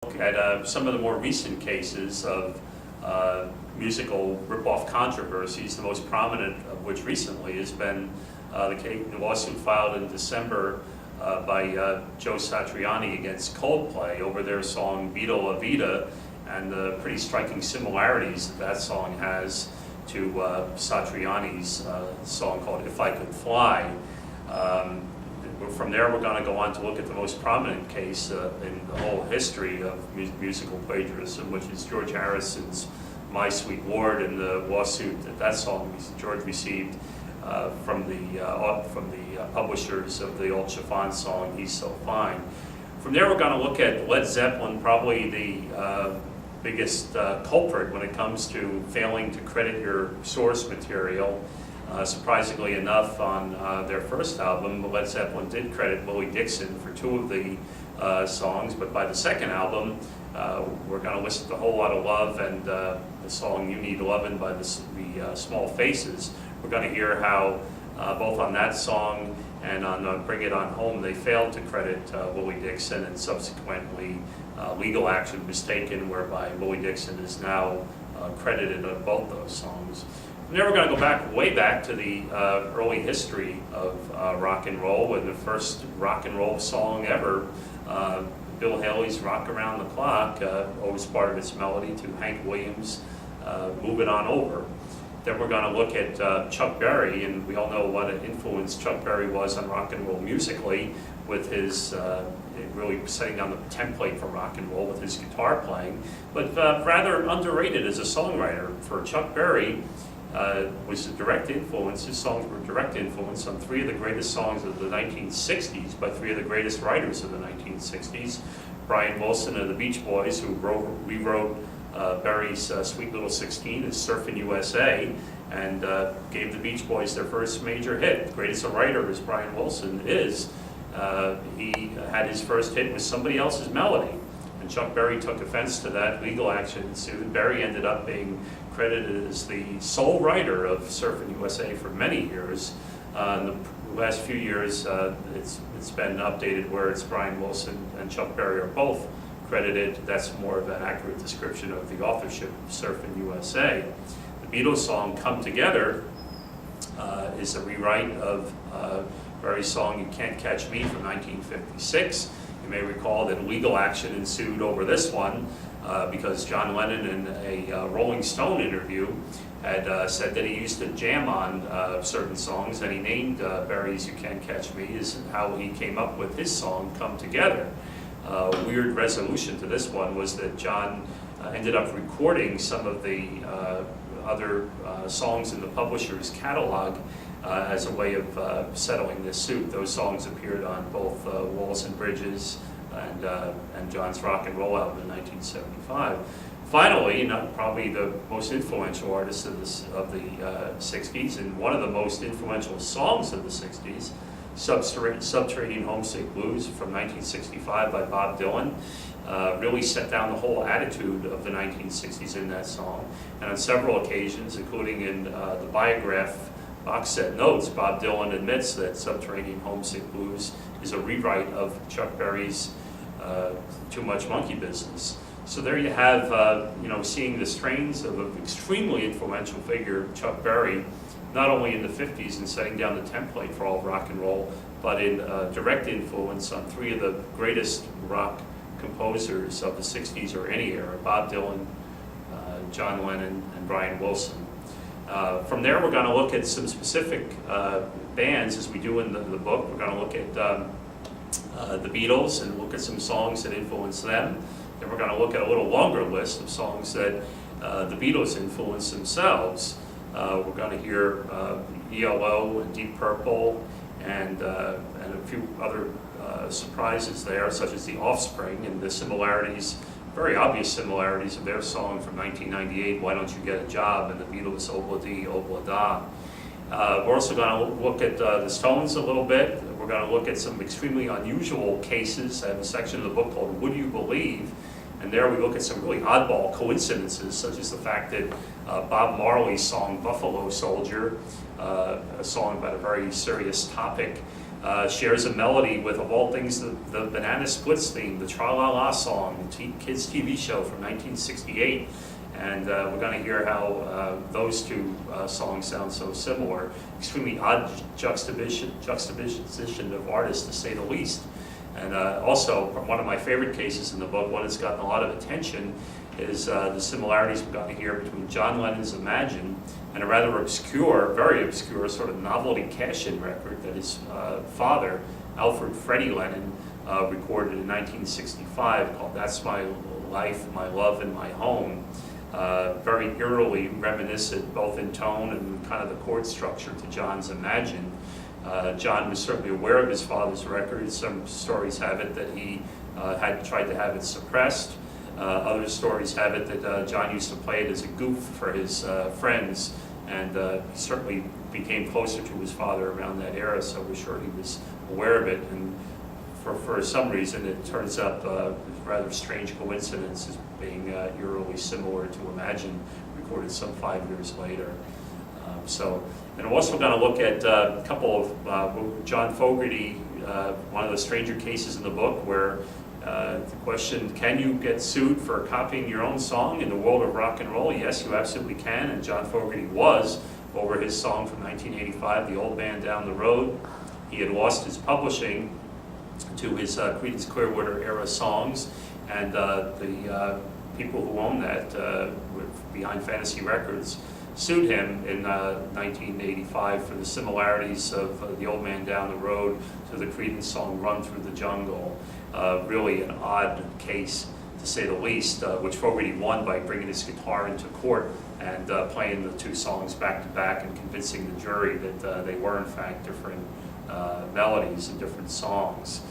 look at some of the more recent cases of musical rip-off controversies, the most prominent of which recently has been the lawsuit filed in December by Joe Satriani against Coldplay over their song Vita La Vida and the pretty striking similarities that that song has to Satriani's song called If I Could Fly. From there, we're going to go on to look at the most prominent case in the whole history of musical plagiarism, which is George Harrison's My Sweet Lord, and the lawsuit that song George received from the publishers of the old Chiffon song He's So Fine. From there, we're going to look at Led Zeppelin, probably the biggest culprit when it comes to failing to credit your source material. Surprisingly enough, on their first album, Led Zeppelin did credit Willie Dixon for two of the songs, but by the second album, we're going to listen to A Whole Lot of Love and the song You Need Lovin' by the Small Faces. We're going to hear how both on that song and on Bring It On Home, they failed to credit Willie Dixon, and subsequently legal action was taken whereby Willie Dixon is now credited on both those songs. And then we're going to go back, way back to the early history of rock and roll, and the first rock and roll song ever, Bill Haley's Rock Around the Clock, owes part of its melody to Hank Williams' Move It On Over. Then we're going to look at Chuck Berry, and we all know what an influence Chuck Berry was on rock and roll musically, with his really setting down the template for rock and roll with his guitar playing, but rather underrated as a songwriter. For Chuck Berry, was a direct influence. His songs were a direct influence on three of the greatest songs of the 1960s by three of the greatest writers of the 1960s. Brian Wilson of the Beach Boys, who rewrote Berry's Sweet Little 16 as Surfin' USA, and gave the Beach Boys their first major hit. The greatest a writer as Brian Wilson is, he had his first hit with somebody else's melody. And Chuck Berry took offense to that. Legal action ensued. Berry ended up being credited as the sole writer of Surfin' USA for many years. In the last few years, it's been updated where it's Brian Wilson and Chuck Berry are both credited. That's more of an accurate description of the authorship of Surfin' USA. The Beatles song Come Together is a rewrite of Berry's song You Can't Catch Me from 1956. You may recall that legal action ensued over this one because John Lennon in a Rolling Stone interview had said that he used to jam on certain songs, and he named Berry's You Can't Catch Me as how he came up with his song Come Together. Weird resolution to this one was that John ended up recording some of the other songs in the publisher's catalog as a way of settling this suit. Those songs appeared on both Walls and Bridges and John's Rock and Roll album in 1975. Finally, probably the most influential artist of the 60s, and one of the most influential songs of the 60s, Subterranean Homesick Blues from 1965 by Bob Dylan, really set down the whole attitude of the 1960s in that song. And on several occasions, including in the Biograph box set notes, Bob Dylan admits that Subterranean Homesick Blues is a rewrite of Chuck Berry's Too Much Monkey Business. So there you have, seeing the strains of an extremely influential figure, Chuck Berry, not only in the 50s in setting down the template for all of rock and roll, but in direct influence on three of the greatest rock composers of the 60s or any era, Bob Dylan, John Lennon, and Brian Wilson. From there, we're going to look at some specific bands, as we do in the book. We're going to look at the Beatles and look at some songs that influenced them. Then we're going to look at a little longer list of songs that the Beatles influenced themselves. We're going to hear ELO and Deep Purple and a few other surprises there, such as The Offspring and the similarities, very obvious similarities of their song from 1998, Why Don't You Get a Job, and the Beatles' Obla Dee, Obla Da. We're also going to look at the Stones a little bit. We're going to look at some extremely unusual cases. I have a section of the book called Would You Believe? And there we look at some really oddball coincidences, such as the fact that Bob Marley's song Buffalo Soldier, a song about a very serious topic, shares a melody with, of all things, the Banana Splits theme, the Tra-La-La song, the kids' TV show from 1968. And we're going to hear how those two songs sound so similar. Extremely odd juxtaposition of artists, to say the least. And also, one of my favorite cases in the book, one that's gotten a lot of attention, is the similarities we're going to hear between John Lennon's Imagine and a rather obscure, very obscure, sort of novelty cash-in record that his father, Alfred Freddie Lennon, recorded in 1965 called That's My Life, My Love, and My Home. Very eerily reminiscent, both in tone and kind of the chord structure, to John's Imagine. John was certainly aware of his father's record. Some stories have it that he had tried to have it suppressed. Other stories have it that John used to play it as a goof for his friends, and he certainly became closer to his father around that era, so we're sure he was aware of it. And for some reason, it turns up a rather strange coincidence as being eerily similar to Imagine, recorded some 5 years later. And I'm also going to look at a couple of John Fogerty, one of the stranger cases in the book, where the question, can you get sued for copying your own song in the world of rock and roll? Yes, you absolutely can, and John Fogerty was, over his song from 1985, The Old Man Down the Road. He had lost his publishing to his Creedence Clearwater era songs, and the people who own that, behind Fantasy Records, sued him in 1985 for the similarities of The Old Man Down the Road to the Creedence song Run Through the Jungle. Really an odd case, to say the least, which Fogerty won by bringing his guitar into court and playing the two songs back to back and convincing the jury that they were in fact different melodies and different songs.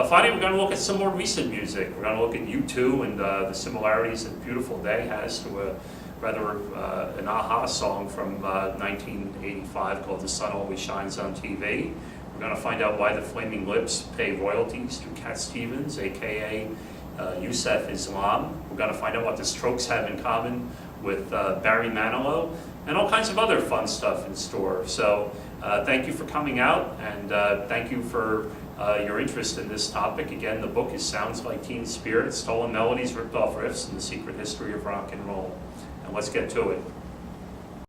Finally, we're going to look at some more recent music. We're going to look at U2 and the similarities that Beautiful Day has to a rather an a-ha song from 1985 called The Sun Always Shines on TV. We're going to find out why the Flaming Lips pay royalties to Cat Stevens, aka Yusef Islam. We're going to find out what the Strokes have in common with Barry Manilow, and all kinds of other fun stuff in store. So thank you for coming out, and thank you for your interest in this topic. Again, the book is Sounds Like Teen Spirit, Stolen Melodies, Ripped Off Riffs, and the Secret History of Rock and Roll. And let's get to it.